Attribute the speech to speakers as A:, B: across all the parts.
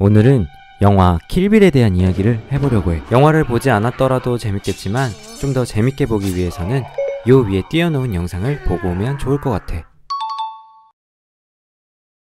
A: 오늘은 영화 킬빌에 대한 이야기를 해보려고 해. 영화를 보지 않았더라도 재밌겠지만 좀 더 재밌게 보기 위해서는 요 위에 띄워놓은 영상을 보고 오면 좋을 것 같아.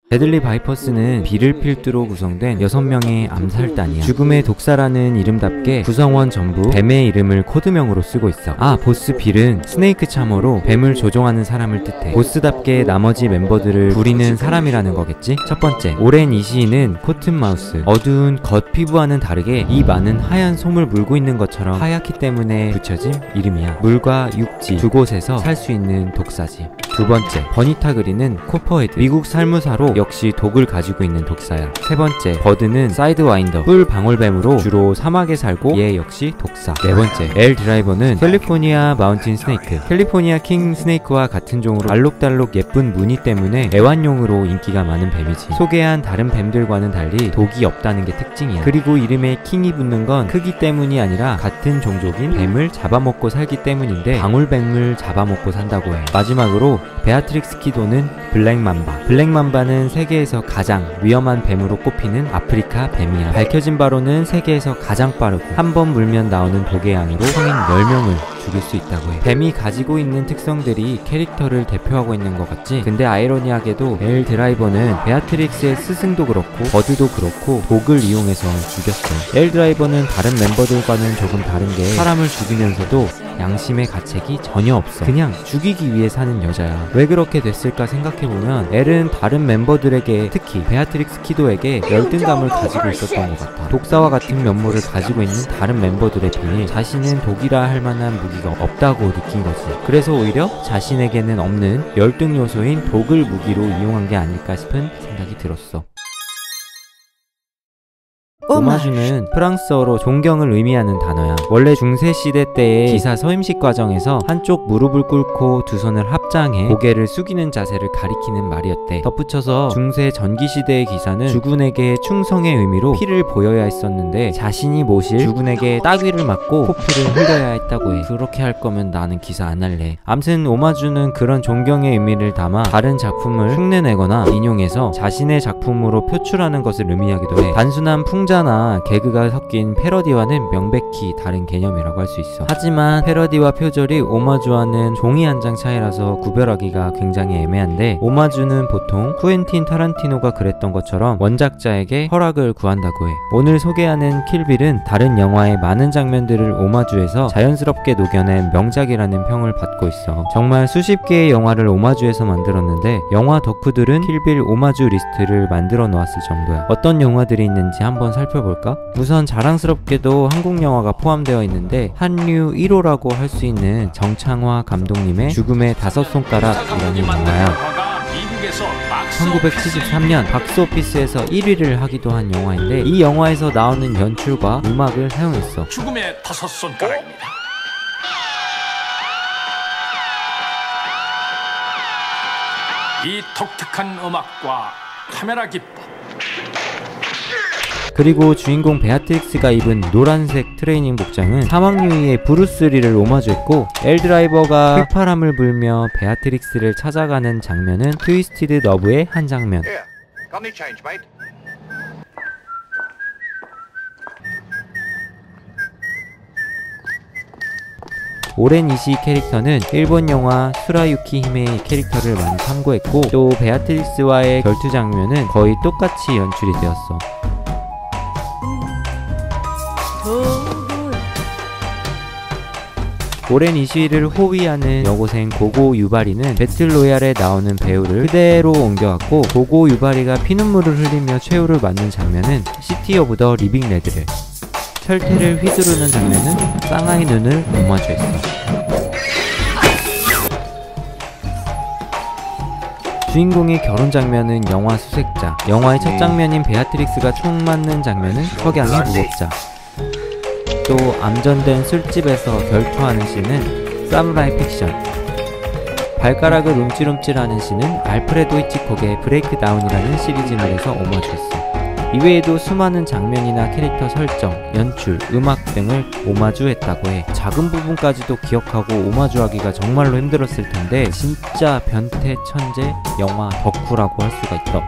A: 데들리 바이퍼스는 비를 필두로 구성된 6명의 암살단이야. 죽음의 독사라는 이름답게 구성원 전부 뱀의 이름을 코드명으로 쓰고 있어. 보스 빌은 스네이크 참어로 뱀을 조종하는 사람을 뜻해. 보스답게 나머지 멤버들을 부리는 사람이라는 거겠지? 첫 번째, 오렌 이시인은 코튼마우스. 어두운 겉피부와는 다르게 이 많은 하얀 솜을 물고 있는 것처럼 하얗기 때문에 붙여진 이름이야. 물과 육지 두 곳에서 살 수 있는 독사지. 두 번째, 버니타 그린은 코퍼헤드. 미국 살무사로 역시 독을 가지고 있는 독사야. 세 번째, 버드는 사이드와인더. 뿔 방울뱀으로 주로 사막에 살고 얘 역시 독사. 네 번째, 엘 드라이버는 캘리포니아 마운틴 스네이크. 캘리포니아 킹 스네이크와 같은 종으로 알록달록 예쁜 무늬 때문에 애완용으로 인기가 많은 뱀이지. 소개한 다른 뱀들과는 달리 독이 없다는 게 특징이야. 그리고 이름에 킹이 붙는 건 크기 때문이 아니라 같은 종족인 뱀을 잡아먹고 살기 때문인데 방울뱀을 잡아먹고 산다고 해. 마지막으로 베아트릭스 키도는 블랙맘바. 블랙맘바는 세계에서 가장 위험한 뱀으로 꼽히는 아프리카 뱀이야. 밝혀진 바로는 세계에서 가장 빠르고 한 번 물면 나오는 독의 양으로 성인 10명을 죽일 수 있다고 해. 뱀이 가지고 있는 특성들이 캐릭터를 대표하고 있는 것 같지? 근데 아이러니하게도 엘 드라이버는 베아트릭스의 스승도 그렇고 버드도 그렇고 독을 이용해서 죽였어. 엘 드라이버는 다른 멤버들과는 조금 다른 게 사람을 죽이면서도 양심의 가책이 전혀 없어. 그냥 죽이기 위해 사는 여자야. 왜 그렇게 됐을까 생각해보면 엘은 다른 멤버들에게, 특히 베아트릭스 키도에게 열등감을 가지고 있었던 것 같아. 독사와 같은 면모를 가지고 있는 다른 멤버들에 비해 자신은 독이라 할 만한 무기가 없다고 느낀 거지. 그래서 오히려 자신에게는 없는 열등 요소인 독을 무기로 이용한 게 아닐까 싶은 생각이 들었어. 오마주는 프랑스어로 존경을 의미하는 단어야. 원래 중세시대 때의 기사 서임식 과정에서 한쪽 무릎을 꿇고 두 손을 합장해 고개를 숙이는 자세를 가리키는 말이었대. 덧붙여서 중세 전기시대의 기사는 주군에게 충성의 의미로 피를 보여야 했었는데 자신이 모실 주군에게 따귀를 맞고 코피를 흘려야 했다고 해. 그렇게 할 거면 나는 기사 안 할래. 암튼 오마주는 그런 존경의 의미를 담아 다른 작품을 흉내내거나 인용해서 자신의 작품으로 표출하는 것을 의미하기도 해. 단순한 풍자 나 개그가 섞인 패러디와는 명백히 다른 개념이라고 할 수 있어. 하지만 패러디와 표절이 오마주와는 종이 한 장 차이라서 구별하기가 굉장히 애매한데, 오마주는 보통 쿠엔틴 타란티노가 그랬던 것처럼 원작자에게 허락을 구한다고 해. 오늘 소개하는 킬빌은 다른 영화의 많은 장면들을 오마주해서 자연스럽게 녹여낸 명작이라는 평을 받고 있어. 정말 수십 개의 영화를 오마주해서 만들었는데 영화 덕후들은 킬빌 오마주 리스트를 만들어 놓았을 정도야. 어떤 영화들이 있는지 한번 살펴볼까? 우선 자랑스럽게도 한국 영화가 포함되어 있는데 한류 1호라고 할 수 있는 정창화 감독님의 죽음의 5손가락이라는 영화야. 1973년 박스오피스에서 1위를 하기도 한 영화인데 이 영화에서 나오는 연출과 음악을 사용했어.
B: 죽음의 5손가락입니다. 이 독특한 음악과 카메라 기법,
A: 그리고 주인공 베아트릭스가 입은 노란색 트레이닝 복장은 사막유이의 브루스리를 오마주했고, 엘 드라이버가 휘파람을 불며 베아트릭스를 찾아가는 장면은 트위스티드 러브의 한 장면. 오렌 이시 캐릭터는 일본 영화 수라유키 히메의 캐릭터를 많이 참고했고, 또 베아트릭스와의 결투 장면은 거의 똑같이 연출이 되었어. 오렌 이시를 호위하는 여고생 고고 유바리는 배틀로얄에 나오는 배우를 그대로 옮겨왔고, 고고 유바리가 피눈물을 흘리며 최후를 맞는 장면은 시티 오브 더 리빙 레드를, 철퇴를 휘두르는 장면은 쌍아이 눈을 오마주했어. 주인공의 결혼 장면은 영화 수색자, 영화의 첫 장면인 베아트릭스가 총 맞는 장면은 석양의 무법자, 또 암전된 술집에서 결투하는 씬은 사무라이 픽션, 발가락을 움찔움찔하는 씬은 알프레도 히치콕의 브레이크다운이라는 시리즈물에서 오마주했어. 이외에도 수많은 장면이나 캐릭터 설정, 연출, 음악 등을 오마주했다고 해. 작은 부분까지도 기억하고 오마주하기가 정말로 힘들었을 텐데 진짜 변태 천재 영화 덕후라고 할 수가 있어.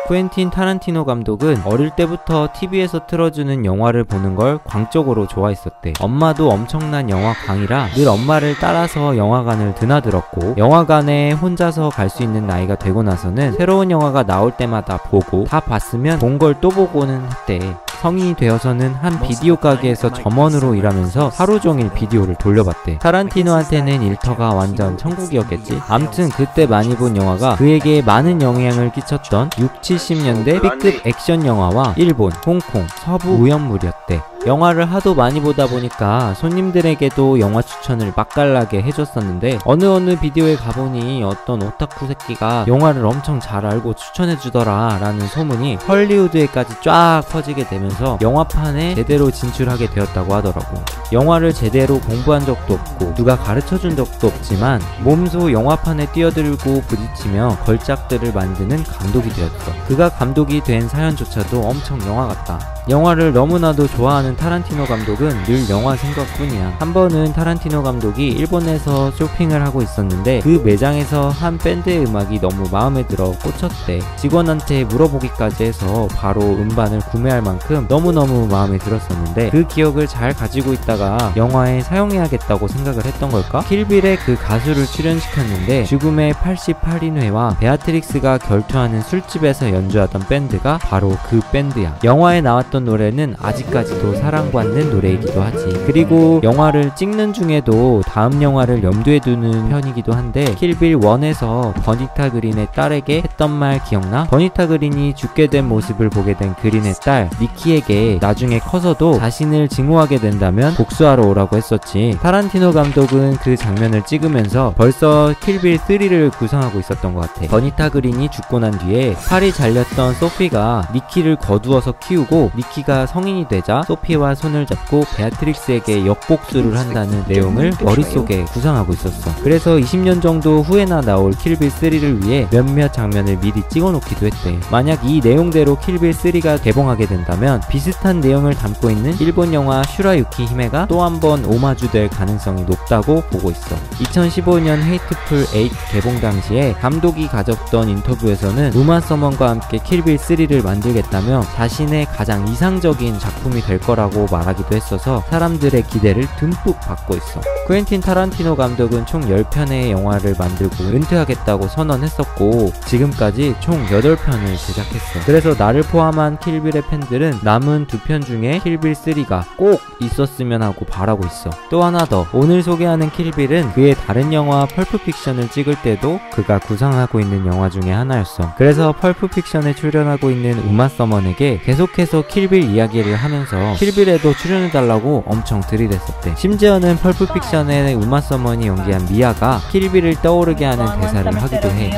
A: 쿠엔틴 타란티노 감독은 어릴 때부터 TV에서 틀어주는 영화를 보는 걸 광적으로 좋아했었대. 엄마도 엄청난 영화광이라 늘 엄마를 따라서 영화관을 드나들었고, 영화관에 혼자서 갈 수 있는 나이가 되고 나서는 새로운 영화가 나올 때마다 보고 다 봤으면 본 걸 또 보고는 했대. 성인이 되어서는 한 비디오 가게에서 점원으로 일하면서 하루 종일 비디오를 돌려봤대. 타란티노한테는 일터가 완전 천국이었겠지. 암튼 그때 많이 본 영화가 그에게 많은 영향을 끼쳤던 6, 70년대 B급 액션 영화와 일본, 홍콩, 서부 우연물이었대. 영화를 하도 많이 보다 보니까 손님들에게도 영화 추천을 맛깔나게 해줬었는데, 어느 비디오에 가보니 어떤 오타쿠 새끼가 영화를 엄청 잘 알고 추천해주더라 라는 소문이 헐리우드에까지 쫙 퍼지게 되면서 영화판에 제대로 진출하게 되었다고 하더라고. 영화를 제대로 공부한 적도 없고 누가 가르쳐준 적도 없지만 몸소 영화판에 뛰어들고 부딪히며 걸작들을 만드는 감독이 되었어. 그가 감독이 된 사연조차도 엄청 영화 같다. 영화를 너무나도 좋아하는 타란티노 감독은 늘 영화 생각뿐이야. 한 번은 타란티노 감독이 일본에서 쇼핑을 하고 있었는데 그 매장에서 한 밴드의 음악이 너무 마음에 들어 꽂혔대. 직원한테 물어보기까지 해서 바로 음반을 구매할 만큼 너무너무 마음에 들었었는데, 그 기억을 잘 가지고 있다가 영화에 사용해야겠다고 생각을 했던 걸까? 킬빌에 그 가수를 출연시켰는데 죽음의 88인회와 베아트릭스가 결투하는 술집에서 연주하던 밴드가 바로 그 밴드야. 영화에 나왔던 노래는 아직까지도 사랑받는 노래이기도 하지. 그리고 영화를 찍는 중에도 다음 영화를 염두에 두는 편이기도 한데, 킬빌 1에서 버니타 그린의 딸에게 했던 말 기억나? 버니타 그린이 죽게 된 모습을 보게 된 그린의 딸 니키에게 나중에 커서도 자신을 증오하게 된다면 복수하러 오라고 했었지. 타란티노 감독은 그 장면을 찍으면서 벌써 킬빌 3를 구상하고 있었던 것 같아. 버니타 그린이 죽고 난 뒤에 팔이 잘렸던 소피가 니키를 거두어서 키우고, 니키가 성인이 되자 소피와 손을 잡고 베아트릭스에게 역복수를 한다는 내용을 머릿속에 구상하고 있었어. 그래서 20년 정도 후에나 나올 킬빌 3를 위해 몇몇 장면을 미리 찍어놓기도 했대. 만약 이 내용대로 킬빌 3가 개봉하게 된다면 비슷한 내용을 담고 있는 일본 영화 슈라유키 히메가 또 한 번 오마주될 가능성이 높다고 보고 있어. 2015년 헤이트풀 8 개봉 당시에 감독이 가졌던 인터뷰에서는 우마 서먼과 함께 킬빌 3를 만들겠다며 자신의 가장 이상적인 작품이 될 거라고 말하기도 했어서 사람들의 기대를 듬뿍 받고 있어. 쿠엔틴 타란티노 감독은 총 10편의 영화를 만들고 은퇴하겠다고 선언했었고, 지금까지 총 8편을 제작했어. 그래서 나를 포함한 킬빌의 팬들은 남은 2편 중에 킬빌 3가 꼭 있었으면 하고 바라고 있어. 또 하나 더, 오늘 소개하는 킬빌은 그의 다른 영화 펄프픽션을 찍을 때도 그가 구상하고 있는 영화 중에 하나였어. 그래서 펄프픽션에 출연하고 있는 우마 서먼에게 계속해서 킬빌 이야기를 하면서 킬빌에도 출연해달라고 엄청 들이댔었대. 심지어는 펄프픽션의 우마 서먼이 연기한 미아가 킬빌을 떠오르게 하는 대사를 하기도 해.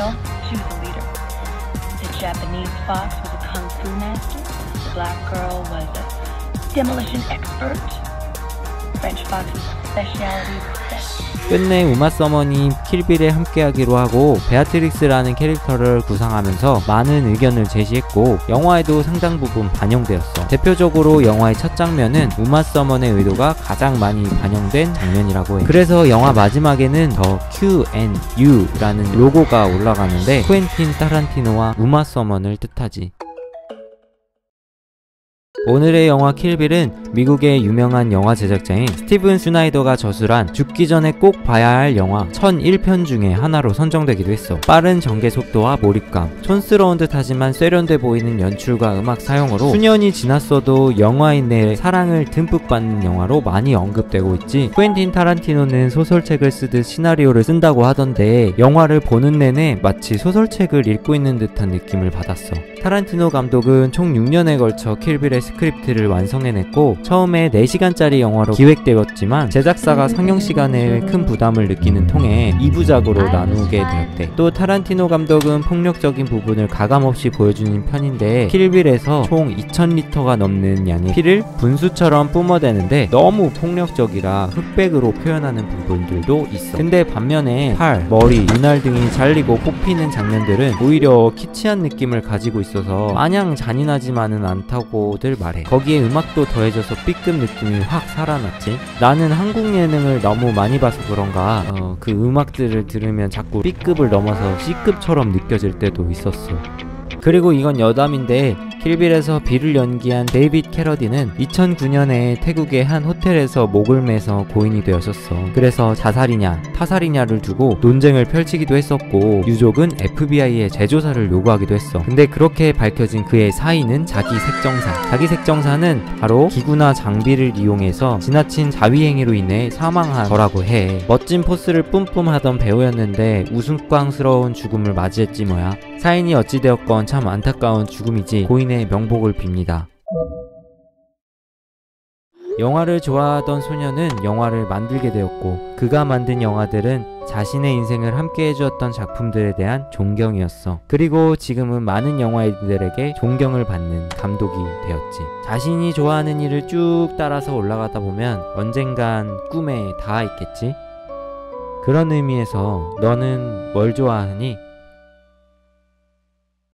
A: 끝내 우마 서먼이 킬빌에 함께하기로 하고 베아트릭스라는 캐릭터를 구상하면서 많은 의견을 제시했고, 영화에도 상당 부분 반영되었어. 대표적으로 영화의 첫 장면은 우마 서먼의 의도가 가장 많이 반영된 장면이라고 해. 그래서 영화 마지막에는 더 Q&U라는 로고가 올라가는데 쿠엔틴 타란티노와 우마 서먼을 뜻하지. 오늘의 영화 킬빌은 미국의 유명한 영화 제작자인 스티븐 슈나이더가 저술한 죽기 전에 꼭 봐야 할 영화 1001편 중에 하나로 선정되기도 했어. 빠른 전개 속도와 몰입감, 촌스러운 듯 하지만 세련돼 보이는 연출과 음악 사용으로 수년이 지났어도 영화인 내 사랑을 듬뿍 받는 영화로 많이 언급되고 있지. 쿠엔틴 타란티노는 소설책을 쓰듯 시나리오를 쓴다고 하던데 영화를 보는 내내 마치 소설책을 읽고 있는 듯한 느낌을 받았어. 타란티노 감독은 총 6년에 걸쳐 킬빌의 스크립트를 완성해냈고, 처음에 4시간짜리 영화로 기획되었지만 제작사가 상영시간에 큰 부담을 느끼는 통에 2부작으로 나누게 되었대. 또 타란티노 감독은 폭력적인 부분을 가감없이 보여주는 편인데, 킬빌에서 총 2000리터가 넘는 양의 피를 분수처럼 뿜어대는데 너무 폭력적이라 흑백으로 표현하는 부분들도 있어. 근데 반면에 팔, 머리, 눈알 등이 잘리고 뽑히는 장면들은 오히려 키치한 느낌을 가지고 있어서 마냥 잔인하지만은 않다고들 말해. 거기에 음악도 더해져서 B급 느낌이 확 살아났지. 나는 한국 예능을 너무 많이 봐서 그런가 그 음악들을 들으면 자꾸 B급을 넘어서 C급처럼 느껴질 때도 있었어. 그리고 이건 여담인데 킬빌에서 빌을 연기한 데이빗 캐러디는 2009년에 태국의 한 호텔에서 목을 매서 고인이 되었었어. 그래서 자살이냐 타살이냐를 두고 논쟁을 펼치기도 했었고 유족은 FBI에 재조사를 요구하기도 했어. 근데 그렇게 밝혀진 그의 사인은 자기색정사. 자기색정사는 바로 기구나 장비를 이용해서 지나친 자위행위로 인해 사망한 거라고 해. 멋진 포스를 뿜뿜하던 배우였는데 우스꽝스러운 죽음을 맞이했지 뭐야. 사인이 어찌되었건 참 안타까운 죽음이지 고인의 명복을 빕니다. 영화를 좋아하던 소녀는 영화를 만들게 되었고 그가 만든 영화들은 자신의 인생을 함께 해주었던 작품들에 대한 존경이었어. 그리고 지금은 많은 영화인들에게 존경을 받는 감독이 되었지. 자신이 좋아하는 일을 쭉 따라서 올라가다 보면 언젠간 꿈에 닿아 있겠지? 그런 의미에서 너는 뭘 좋아하니?